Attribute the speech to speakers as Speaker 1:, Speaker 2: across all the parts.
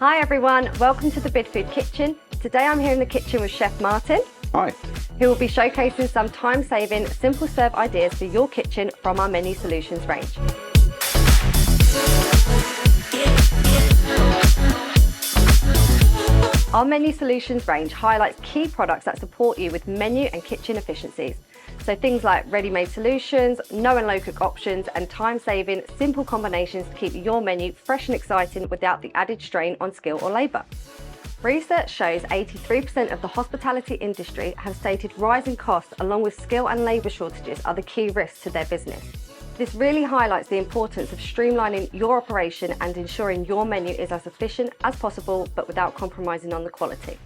Speaker 1: Hi everyone, welcome to the Bidfood Kitchen. Today I'm here in the kitchen with Chef Martin.
Speaker 2: Hi.
Speaker 1: Who will be showcasing some time-saving, simple serve ideas for your kitchen from our menu solutions range. Our menu solutions range highlights key products that support you with menu and kitchen efficiencies. So things like ready-made solutions, no and low cook options, and time-saving, simple combinations to keep your menu fresh and exciting without the added strain on skill or labour. Research shows 83% of the hospitality industry have stated rising costs along with skill and labour shortages are the key risks to their business. This really highlights the importance of streamlining your operation and ensuring your menu is as efficient as possible but without compromising on the quality.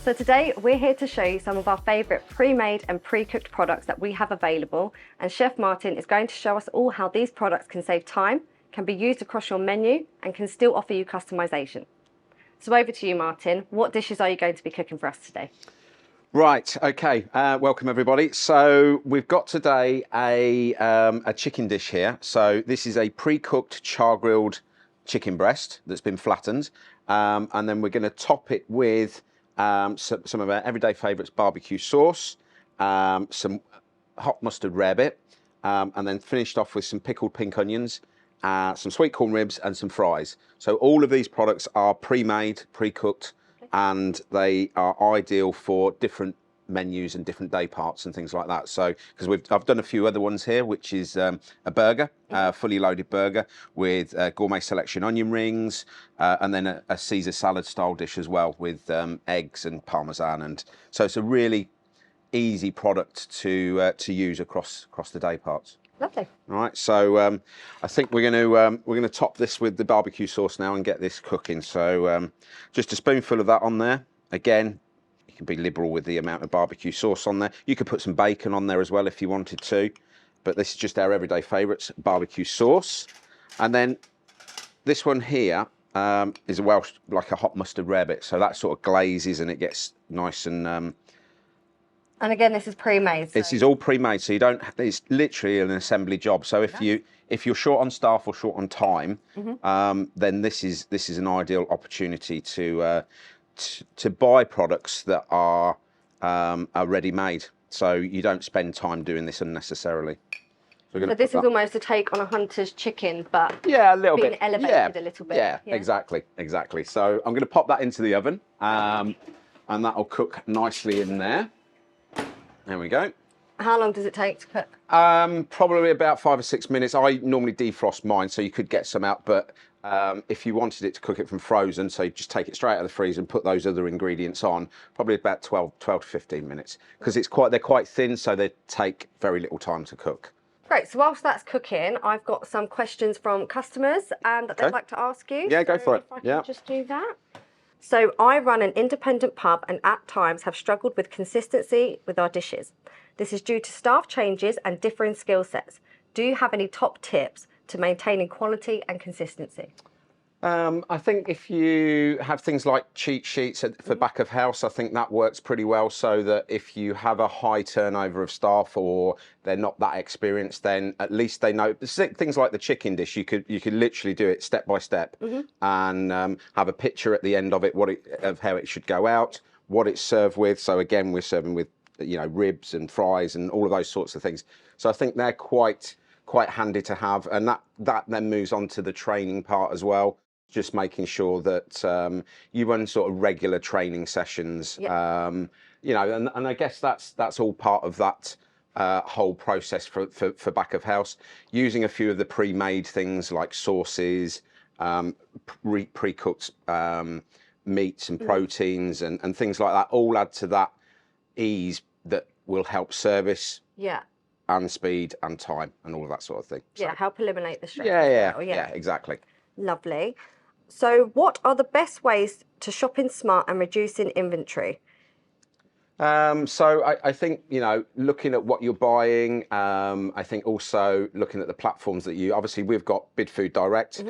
Speaker 1: So today we're here to show you some of our favourite pre-made and pre-cooked products that we have available, and Chef Martin is going to show us all how these products can save time, can be used across your menu and can still offer you customisation. So over to you, Martin. What dishes are you going to be cooking for us today?
Speaker 2: Right, okay, welcome everybody. So we've got today a chicken dish here. So this is a pre-cooked char-grilled chicken breast that's been flattened. And then we're going to top it with some of our everyday favourites, barbecue sauce, some hot mustard rarebit, and then finished off with some pickled pink onions, some sweet corn ribs and some fries. So all of these products are pre-made, pre-cooked, and they are ideal for different menus and different day parts and things like that. So because I've done a few other ones here, which is a burger, fully loaded burger with gourmet selection onion rings, and then a Caesar salad style dish as well with eggs and parmesan. And so it's a really easy product to use across the day parts.
Speaker 1: Lovely.
Speaker 2: All right, so I think we're going to top this with the barbecue sauce now and get this cooking. So just a spoonful of that on there. Again, you can be liberal with the amount of barbecue sauce on there. You could put some bacon on there as well if you wanted to, but this is just our everyday favourites, barbecue sauce. And then this one here is a Welsh, like a hot mustard rarebit. So that sort of glazes and it gets nice and
Speaker 1: And again, this is pre-made.
Speaker 2: This is all pre-made, so you don't. It's literally an assembly job. So if you're short on staff or short on time, then this is an ideal opportunity to buy products that are ready-made. So you don't spend time doing this unnecessarily.
Speaker 1: So this is almost a take on a hunter's chicken, but
Speaker 2: yeah, a little bit
Speaker 1: elevated a little bit.
Speaker 2: Yeah, exactly. So I'm going to pop that into the oven, and that'll cook nicely in there. There we go.
Speaker 1: How long does it take to cook?
Speaker 2: Probably about 5 or 6 minutes. I normally defrost mine, so you could get some out, but if you wanted it to cook it from frozen, so you just take it straight out of the freezer and put those other ingredients on, probably about 12 to 15 minutes, because they're quite thin, so they take very little time to cook.
Speaker 1: Great, so whilst that's cooking, I've got some questions from customers that they'd like to ask you.
Speaker 2: Yeah, go for it.
Speaker 1: If I can just do that. So I run an independent pub and at times have struggled with consistency with our dishes. This is due to staff changes and differing skill sets. Do you have any top tips to maintaining quality and consistency?
Speaker 2: I think if you have things like cheat sheets for back of house, I think that works pretty well, so that if you have a high turnover of staff or they're not that experienced, then at least they know. Things like the chicken dish, you could literally do it step by step and have a picture at the end of it, of how it should go out, what it's served with. So again, we're serving with ribs and fries and all of those sorts of things. So I think they're quite handy to have, and that then moves on to the training part as well. Just making sure that you run sort of regular training sessions, and I guess that's all part of that whole process for back of house. Using a few of the pre-made things like sauces, pre-cooked meats and proteins and things like that, all add to that ease that will help service.
Speaker 1: Yeah.
Speaker 2: And speed and time and all of that sort of thing.
Speaker 1: Yeah,
Speaker 2: so,
Speaker 1: help eliminate the stress.
Speaker 2: Yeah, exactly.
Speaker 1: Lovely. So what are the best ways to shop in smart and reducing inventory?
Speaker 2: So I think, looking at what you're buying, I think also looking at the platforms that obviously we've got Bidfood Direct,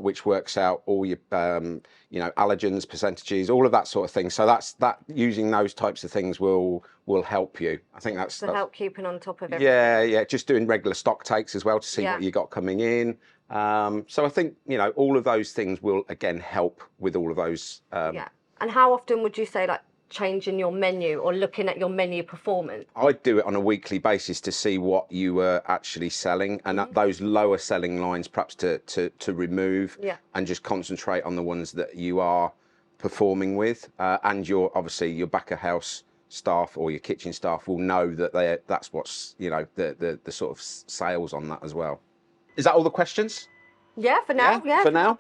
Speaker 2: which works out all your, allergens, percentages, all of that sort of thing. So that using those types of things will help you. I think that's
Speaker 1: help keeping on top of everything.
Speaker 2: Yeah. Just doing regular stock takes as well to see what you got coming in. So I think, you know, all of those things will again help with all of those.
Speaker 1: Yeah. And how often would you say like changing your menu or looking at your menu performance?
Speaker 2: I'd do it on a weekly basis to see what you were actually selling, and those lower selling lines perhaps to remove, and just concentrate on the ones that you are performing with, and your obviously your back of house staff or your kitchen staff will know that that's what's, you know, the sort of sales on that as well. Is that all the questions?
Speaker 1: Yeah, for now. Yeah,
Speaker 2: for now.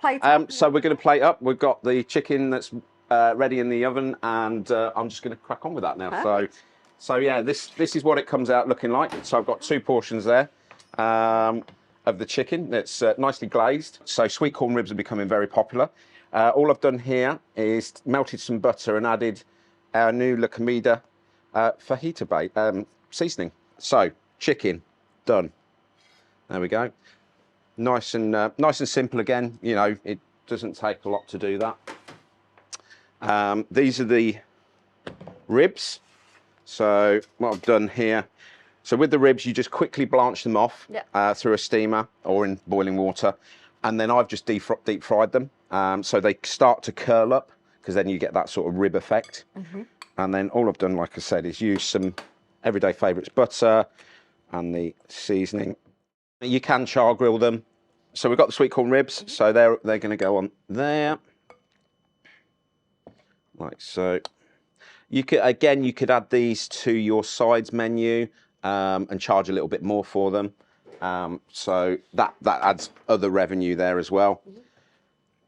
Speaker 2: So we're going to plate up. We've got the chicken that's ready in the oven, and I'm just going to crack on with that now.
Speaker 1: Perfect.
Speaker 2: So yeah, this is what it comes out looking like. So I've got 2 portions there of the chicken that's nicely glazed. So sweet corn ribs are becoming very popular. All I've done here is melted some butter and added our new La Comida fajita base seasoning. So chicken done. There we go. Nice and simple again. You know, it doesn't take a lot to do that. These are the ribs. So what I've done here, so with the ribs, you just quickly blanch them off through a steamer or in boiling water, and then I've just deep fried them, so they start to curl up, because then you get that sort of rib effect. And then all I've done, like I said, is use some everyday favourites butter and the seasoning. You can char grill them. So we've got the sweet corn ribs, so they're going to go on there, like so. You could add these to your sides menu and charge a little bit more for them. So that adds other revenue there as well.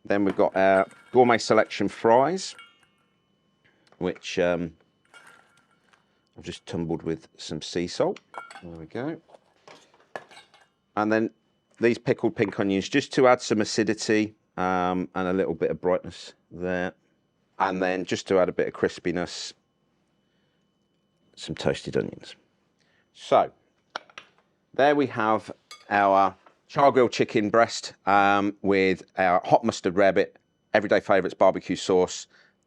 Speaker 2: Then we've got our gourmet selection fries, which I've just tumbled with some sea salt. There we go. And then these pickled pink onions, just to add some acidity and a little bit of brightness there. And then just to add a bit of crispiness, some toasted onions. So there we have our char-grilled chicken breast with our hot mustard rarebit, everyday favourites barbecue sauce,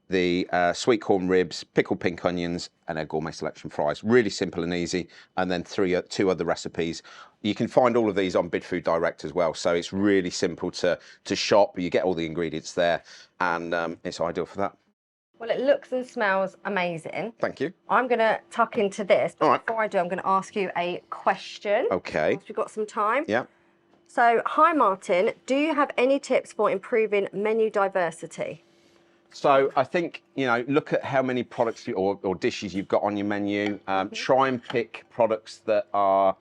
Speaker 2: the sweet corn ribs, pickled pink onions, and our gourmet selection fries. Really simple and easy. And then 2 other recipes. You can find all of these on Bidfood Direct as well. So it's really simple to shop. You get all the ingredients there, and it's ideal for that.
Speaker 1: Well, it looks and smells amazing.
Speaker 2: Thank you.
Speaker 1: I'm going to tuck into this. But
Speaker 2: all right.
Speaker 1: Before I do, I'm going to ask you a question.
Speaker 2: Okay.
Speaker 1: If you've got some time.
Speaker 2: Yeah.
Speaker 1: So, hi Martin, do you have any tips for improving menu diversity?
Speaker 2: So I think, you know, look at how many products or dishes you've got on your menu. Try and pick products that are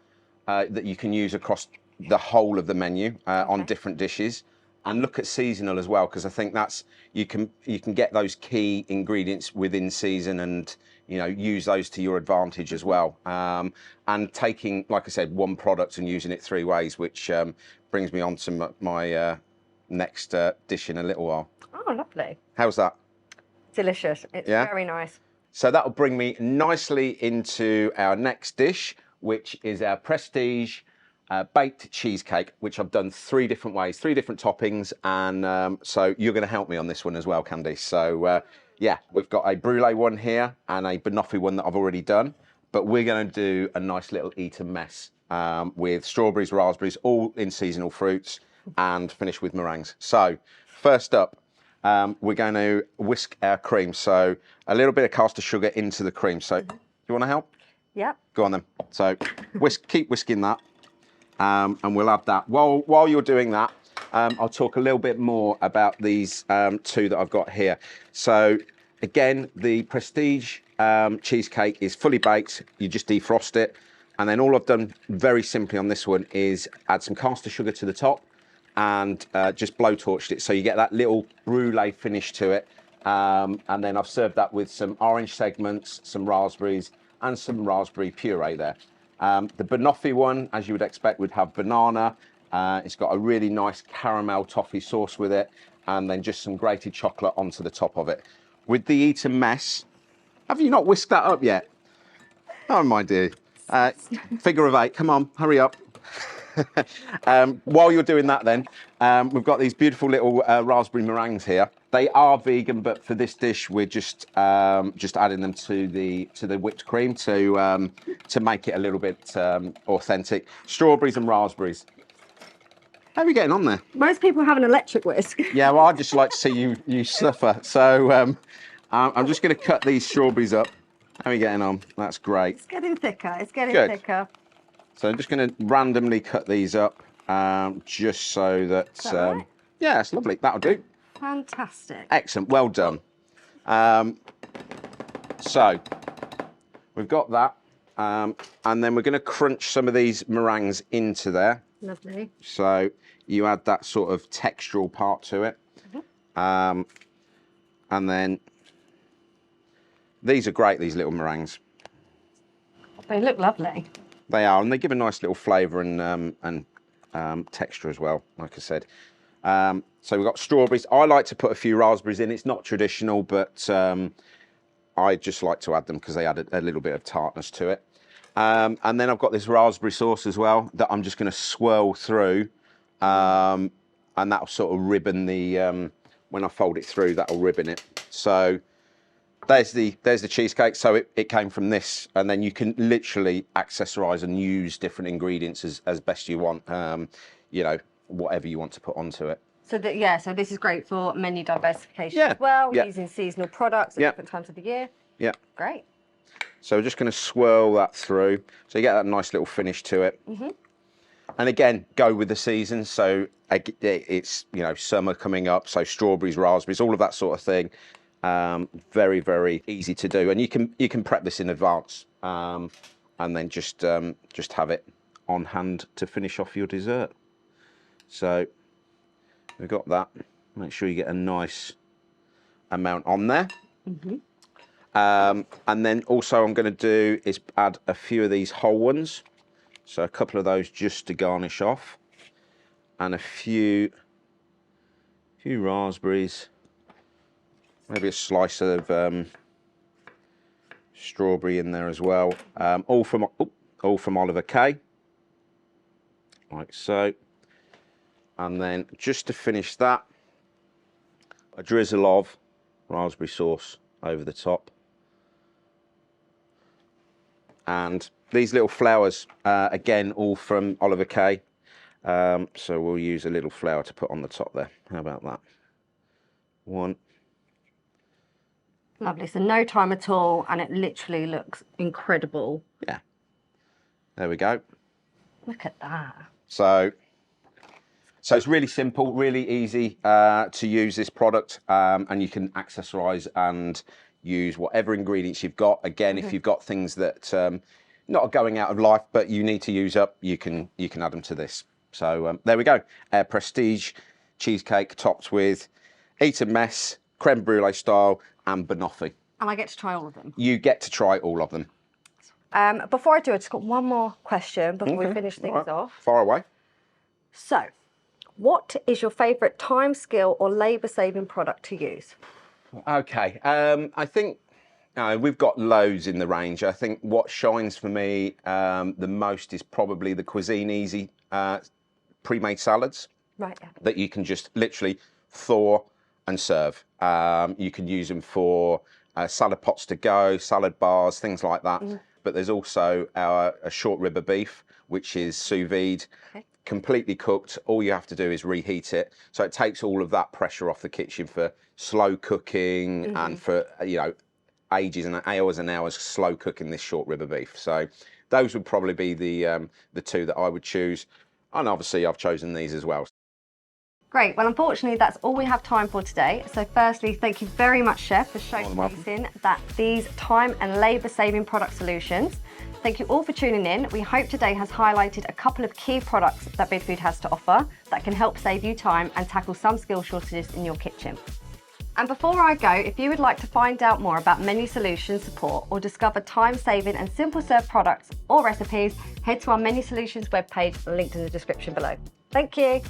Speaker 2: that you can use across the whole of the menu on different dishes, and look at seasonal as well, because I think that's you can get those key ingredients within season, and you know, use those to your advantage as well. And taking, like I said, one product and using it 3 ways, which brings me on to my next dish in a little while.
Speaker 1: Oh, lovely.
Speaker 2: How's that?
Speaker 1: Delicious. It's very nice.
Speaker 2: So that'll bring me nicely into our next dish, which is our prestige baked cheesecake, which I've done 3 different ways, 3 different toppings. And so you're going to help me on this one as well, Candice. So yeah, we've got a brulee one here and a banoffee one that I've already done. But we're going to do a nice little Eton mess with strawberries, raspberries, all in seasonal fruits, and finish with meringues. So first up, we're going to whisk our cream. So a little bit of caster sugar into the cream. So do you want to help?
Speaker 1: Yep.
Speaker 2: Go on then. So keep whisking that, and we'll add that. While you're doing that, I'll talk a little bit more about these 2 that I've got here. So again, the prestige cheesecake is fully baked. You just defrost it, and then all I've done very simply on this one is add some caster sugar to the top, and just blowtorched it, so you get that little brulee finish to it. And then I've served that with some orange segments, some raspberries, and some raspberry puree there. The banoffee one, as you would expect, would have banana. It's got a really nice caramel toffee sauce with it, and then just some grated chocolate onto the top of it. With the Eton mess, have you not whisked that up yet? Oh my dear. Figure of 8, come on, hurry up. While you're doing that then, we've got these beautiful little raspberry meringues here. They are vegan, but for this dish, we're just adding them to the whipped cream to make it a little bit authentic. Strawberries and raspberries. How are you getting on there?
Speaker 1: Most people have an electric whisk.
Speaker 2: Yeah, well, I'd just like to see you suffer. So I'm just going to cut these strawberries up. How are you getting on? That's great.
Speaker 1: It's getting thicker. It's getting
Speaker 2: Good.
Speaker 1: thicker.
Speaker 2: So I'm just going to randomly cut these up, just so that.
Speaker 1: Right?
Speaker 2: Yeah, it's lovely. That'll do.
Speaker 1: Fantastic.
Speaker 2: Excellent. Well done. So we've got that, and then we're going to crunch some of these meringues into there.
Speaker 1: Lovely.
Speaker 2: So you add that sort of textural part to it. And then these are great, these little meringues.
Speaker 1: They look lovely.
Speaker 2: They are, and they give a nice little flavour and texture as well, like I said. So we've got strawberries. I like to put a few raspberries in. It's not traditional, but I just like to add them because they add a little bit of tartness to it. And then I've got this raspberry sauce as well that I'm just going to swirl through, and that'll sort of ribbon the, when I fold it through, that'll ribbon it. So there's the cheesecake. So it came from this, and then you can literally accessorize and use different ingredients as best you want, you know, whatever you want to put onto it.
Speaker 1: So so this is great for menu diversification as well, using seasonal products at different times of the year. Yeah. Great.
Speaker 2: So we're just going to swirl that through, so you get that nice little finish to it. And again, go with the season. So it's, you know, summer coming up, so strawberries, raspberries, all of that sort of thing. Very, very easy to do, and you can prep this in advance, and then just have it on hand to finish off your dessert. So we've got that. Make sure you get a nice amount on there. And then also I'm going to do is add a few of these whole ones, so a couple of those just to garnish off, and a few raspberries, maybe a slice of strawberry in there as well, all from Oliver Kay, like so. And then just to finish that, a drizzle of raspberry sauce over the top. And these little flowers, again, all from Oliver Kay. So we'll use a little flower to put on the top there. How about that? One.
Speaker 1: Lovely. So no time at all, and it literally looks incredible.
Speaker 2: Yeah. There we go.
Speaker 1: Look at that.
Speaker 2: So it's really simple, really easy to use this product, and you can accessorize and use whatever ingredients you've got. Again, if you've got things that not going out of life, but you need to use up, you can add them to this. So there we go. Prestige cheesecake topped with Eton mess, creme brulee style, and banoffee.
Speaker 1: And I get to try all of them.
Speaker 2: You get to try all of them.
Speaker 1: Before I do, I just got one more question before we finish things off.
Speaker 2: Far away.
Speaker 1: So, what is your favourite time, skill, or labour-saving product to use?
Speaker 2: Okay, I think we've got loads in the range. I think what shines for me the most is probably the Cuisine Easy pre-made salads.
Speaker 1: Right. Yeah.
Speaker 2: That you can just literally thaw and serve. You can use them for salad pots to go, salad bars, things like that. But there's also a short rib of beef, which is sous vide. Completely cooked. All you have to do is reheat it, so it takes all of that pressure off the kitchen for slow cooking and for ages and hours slow cooking this short rib of beef. So those would probably be the two that I would choose, and obviously I've chosen these as well.
Speaker 1: Great. Well, unfortunately, that's all we have time for today. So firstly, thank you very much, Chef, for showcasing these time and labour-saving product solutions. Thank you all for tuning in. We hope today has highlighted a couple of key products that Bidfood has to offer that can help save you time and tackle some skill shortages in your kitchen. And before I go, if you would like to find out more about menu solutions support or discover time-saving and simple serve products or recipes, head to our Menu Solutions webpage linked in the description below. Thank you.